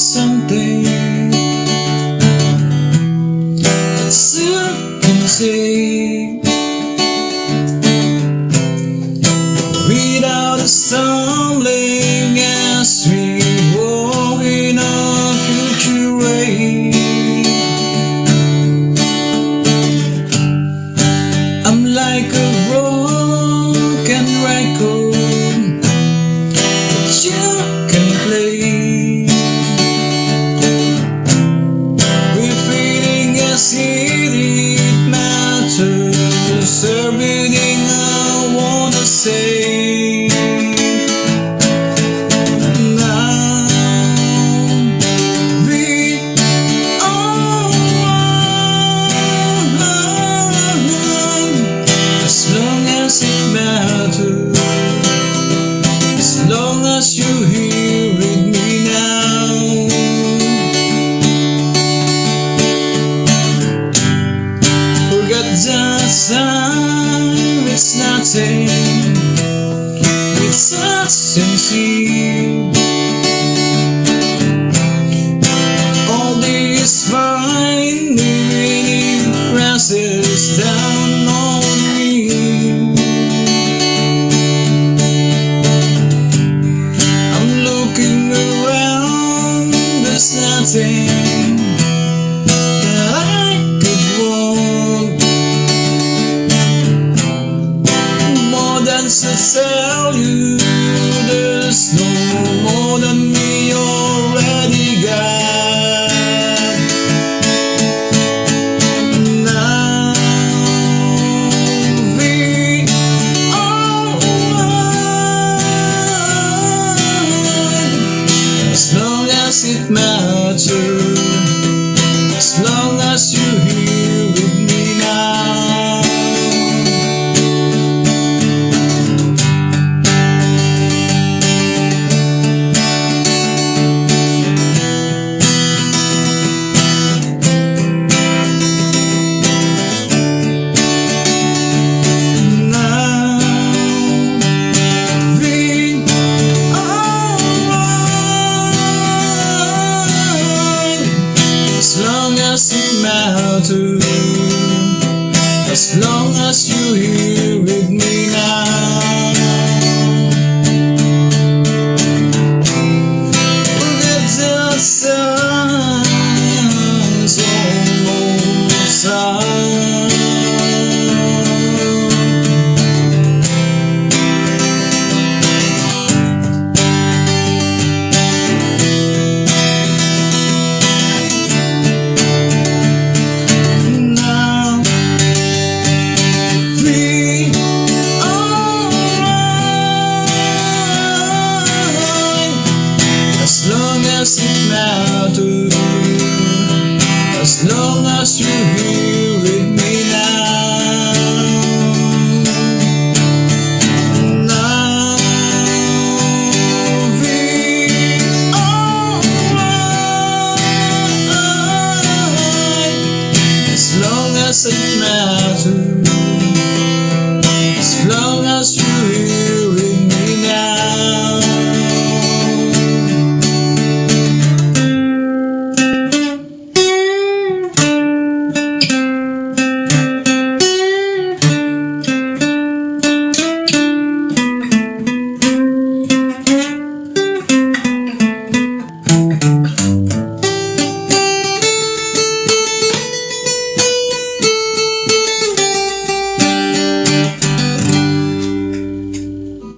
something that still can say without a stumbling as we walk in our future way. I'm like a broken record that you can play. We're fading as it matters. Everything I wanna say now. We are as long as it matters, as long as you're here with me now. Forget the time, it's nothing, it's not sincere. All this fine, it really crashes down on me. I'm looking around, there's nothing that I could want more than to tell you there's no more than me already got. Now we are as long as it matters, as long as you're here with me now. As long as it matters, as long as you're here with me now. Forget the sun's almost out. As long as it matters, as long as you're here.